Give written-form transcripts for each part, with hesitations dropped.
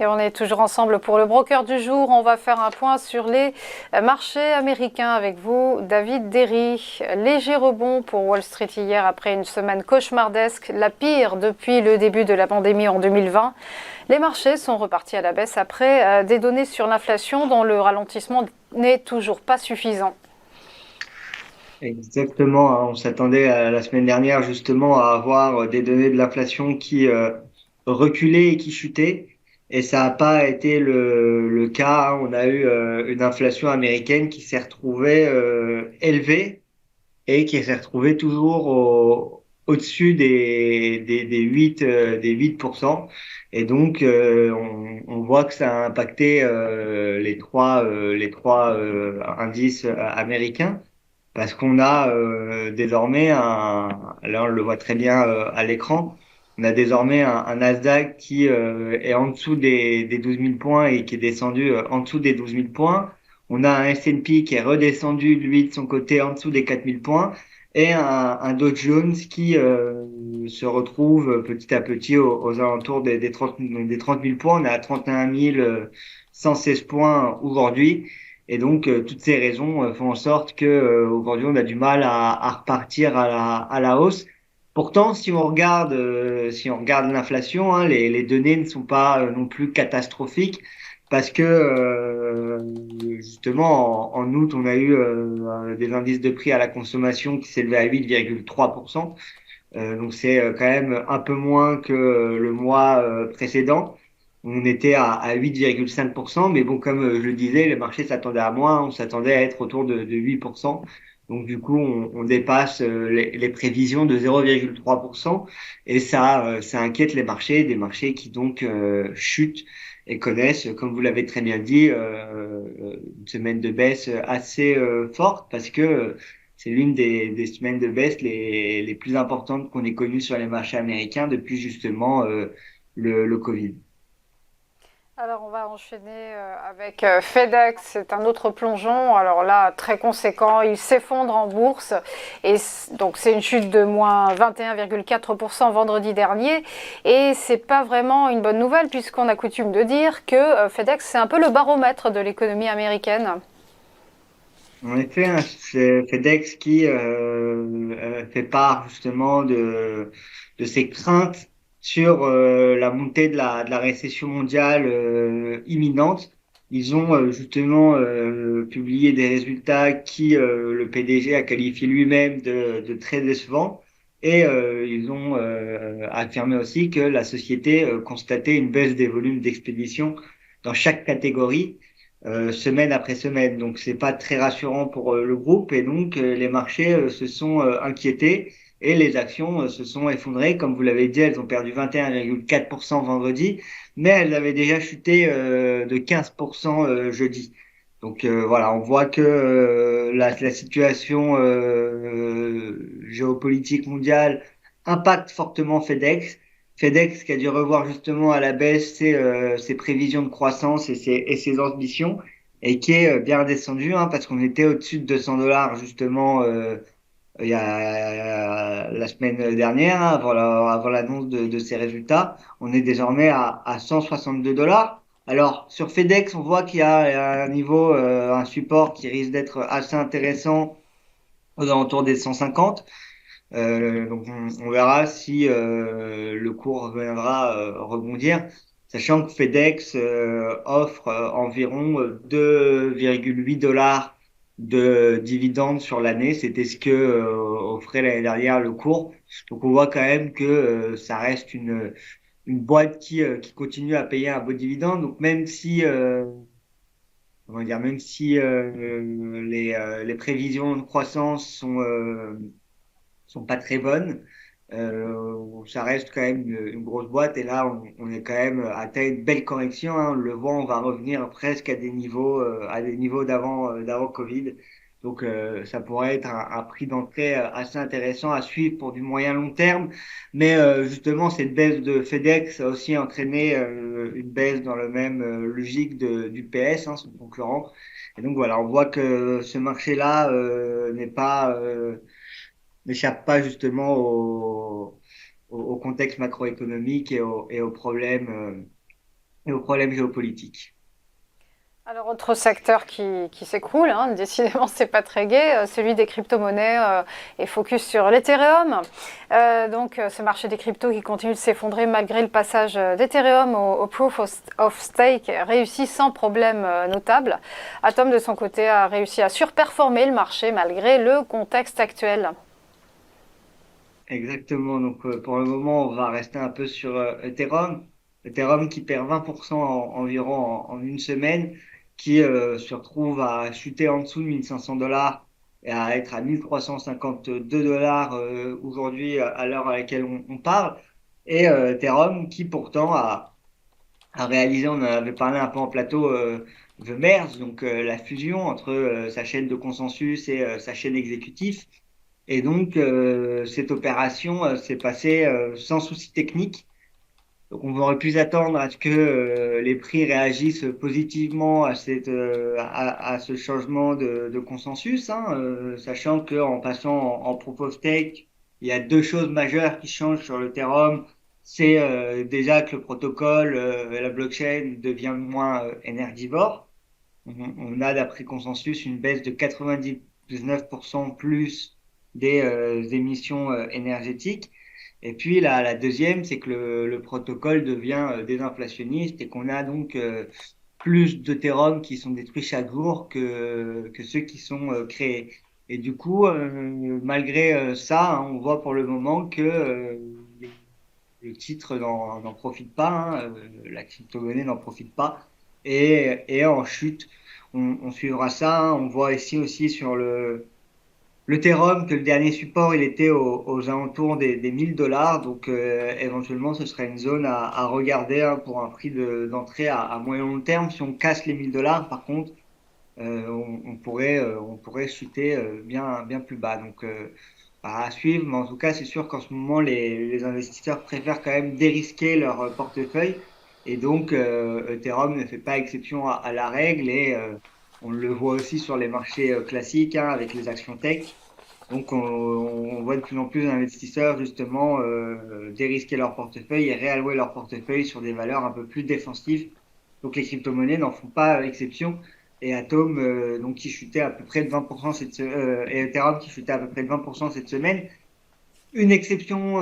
Et on est toujours ensemble pour le broker du jour. On va faire un point sur les marchés américains avec vous, David Derry. Léger rebond pour Wall Street hier après une semaine cauchemardesque, la pire depuis le début de la pandémie en 2020. Les marchés sont repartis à la baisse après des données sur l'inflation dont le ralentissement n'est toujours pas suffisant. Exactement, hein. On s'attendait la semaine dernière justement à avoir des données de l'inflation qui reculaient et qui chutaient. Et ça n'a pas été le cas, hein. On a eu une inflation américaine qui s'est retrouvée élevée et qui s'est retrouvée toujours au-dessus des 8%. Et donc, on voit que ça a impacté les trois indices américains. Parce qu'on a désormais là on le voit très bien à l'écran, on a désormais un Nasdaq qui est en dessous des 12 000 points et qui est descendu en dessous des 12 000 points. On a un S&P qui est redescendu, lui, de son côté, en dessous des 4 000 points. Et un Dow Jones qui se retrouve petit à petit aux alentours des 30 000 points. On est à 31 116 points aujourd'hui. Et donc, toutes ces raisons font en sorte que aujourd'hui, on a du mal à repartir à la hausse. Pourtant, si on regarde l'inflation, hein, les données ne sont pas non plus catastrophiques parce que justement, en août, on a eu des indices de prix à la consommation qui s'élevaient à 8,3%. Donc, c'est quand même un peu moins que le mois précédent. On était à 8,5%, mais bon, comme je le disais, le marché s'attendait à moins, on s'attendait à être autour de 8%. Donc du coup, on dépasse les prévisions de 0,3%, et ça inquiète les marchés, des marchés qui donc chutent et connaissent, comme vous l'avez très bien dit, une semaine de baisse assez forte, parce que c'est l'une des semaines de baisse les plus importantes qu'on ait connues sur les marchés américains depuis justement le Covid. Alors on va enchaîner avec FedEx, c'est un autre plongeon. Alors là, très conséquent, il s'effondre en bourse et donc c'est une chute de moins 21,4% vendredi dernier. Et c'est pas vraiment une bonne nouvelle puisqu'on a coutume de dire que FedEx c'est un peu le baromètre de l'économie américaine. En effet, hein, c'est FedEx qui fait part justement de ses craintes sur la montée de la récession mondiale imminente. Ils ont justement publié des résultats qui le PDG a qualifié lui-même de très décevants. Et ils ont affirmé aussi que la société constatait une baisse des volumes d'expédition dans chaque catégorie semaine après semaine. Donc c'est pas très rassurant pour le groupe, et donc les marchés se sont inquiétés et les actions se sont effondrées. Comme vous l'avez dit, elles ont perdu 21,4% vendredi, mais elles avaient déjà chuté de 15% jeudi. Donc voilà, on voit que la situation géopolitique mondiale impacte fortement FedEx. FedEx qui a dû revoir justement à la baisse ses prévisions de croissance et ses ambitions, et qui est bien descendu, hein, parce qu'on était au-dessus de 200 $ justement il y a la semaine dernière, hein, avant l'annonce de ces résultats. On est désormais à 162 $. Alors sur FedEx, on voit qu'il y a un niveau, un support qui risque d'être assez intéressant aux alentours des 150. Donc on verra si le cours reviendra rebondir, sachant que FedEx offre environ 2,8 $ de dividendes sur l'année. C'était ce que offrait l'année dernière le cours. Donc on voit quand même que ça reste une boîte qui continue à payer un beau dividende. Donc même si comment dire, même si les prévisions de croissance sont pas très bonnes. Ça reste quand même une grosse boîte, et là on est quand même atteint une belle correction, hein. On le voit, on va revenir presque à des niveaux d'avant Covid. Donc ça pourrait être un prix d'entrée assez intéressant à suivre pour du moyen long terme. Mais justement, cette baisse de FedEx a aussi entraîné une baisse dans le même logique du PS, hein, son concurrent. Et donc voilà, on voit que ce marché-là n'échappe pas justement au contexte macroéconomique et aux problèmes et aux problèmes géopolitiques. Alors, autre secteur qui s'écroule, hein, décidément, c'est pas très gai, celui des crypto-monnaies et focus sur l'Ethereum. Ce marché des cryptos qui continue de s'effondrer malgré le passage d'Ethereum au Proof of Stake réussi sans problème notable. Atom, de son côté, a réussi à surperformer le marché malgré le contexte actuel. Exactement. Donc, pour le moment, on va rester un peu sur Ethereum. Ethereum qui perd 20% environ en une semaine, qui se retrouve à chuter en dessous de 1500 $ et à être à 1352 $ aujourd'hui à l'heure à laquelle on parle. Et Ethereum qui pourtant a réalisé, on en avait parlé un peu en plateau, The Merge, donc la fusion entre sa chaîne de consensus et sa chaîne exécutive. Et donc, cette opération s'est passée sans souci technique. Donc, on aurait pu s'attendre à ce que les prix réagissent positivement à à ce changement de consensus, hein, sachant qu'en passant en proof of stake, il y a deux choses majeures qui changent sur l'Ethereum. C'est déjà que le protocole, la blockchain devient moins énergivore. On a, d'après consensus, une baisse de 99% plus des émissions énergétiques. Et puis la deuxième, c'est que le protocole devient désinflationniste et qu'on a donc plus d'Ethereum qui sont détruits chaque jour que ceux qui sont créés. Et du coup, malgré ça, hein, on voit pour le moment que le titre n'en profite pas, hein, la crypto-monnaie n'en profite pas et est en chute. On suivra ça, hein. On voit ici aussi sur l'Ethereum que le dernier support il était aux alentours des 1000 $. Donc éventuellement ce serait une zone à regarder, hein, pour un prix d'entrée à moyen long terme. Si on casse les 1000 $, par contre, on pourrait chuter bien plus bas. Donc à suivre, mais en tout cas, c'est sûr qu'en ce moment, les investisseurs préfèrent quand même dérisquer leur portefeuille. Et donc, Ethereum ne fait pas exception à la règle et on le voit aussi sur les marchés classiques, hein, avec les actions tech. Donc, on voit de plus en plus d'investisseurs justement dérisquer leur portefeuille et réallouer leur portefeuille sur des valeurs un peu plus défensives. Donc, les crypto-monnaies n'en font pas exception. Et Atom, donc qui chutait à peu près de 20% et Ethereum qui chutait à peu près de 20% cette semaine. Une exception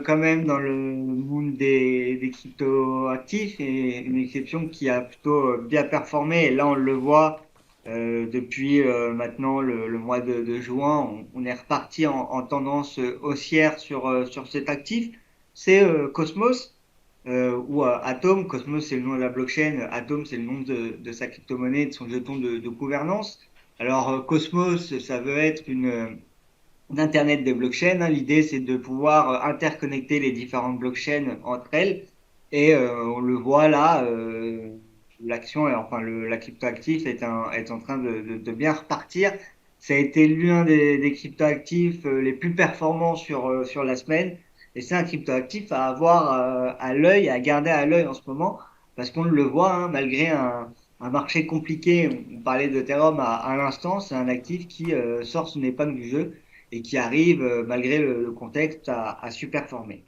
quand même dans le monde des crypto-actifs et une exception qui a plutôt bien performé. Et là, on le voit depuis maintenant le mois de juin, on est reparti en tendance haussière sur cet actif. C'est Cosmos ou Atom. Cosmos, c'est le nom de la blockchain. Atom, c'est le nom de sa crypto-monnaie, de son jeton de gouvernance. Alors, Cosmos, ça veut être d'Internet des blockchains, hein. L'idée, c'est de pouvoir interconnecter les différentes blockchains entre elles. Et on le voit là, l'action, enfin la cryptoactif est en train de bien repartir. Ça a été l'un des cryptoactifs les plus performants sur la semaine. Et c'est un cryptoactif à avoir à l'œil, à garder à l'œil en ce moment, parce qu'on le voit, hein, malgré un marché compliqué. On parlait d'Ethereum à l'instant, c'est un actif qui sort son épingle du jeu et qui arrive, malgré le contexte, à super former.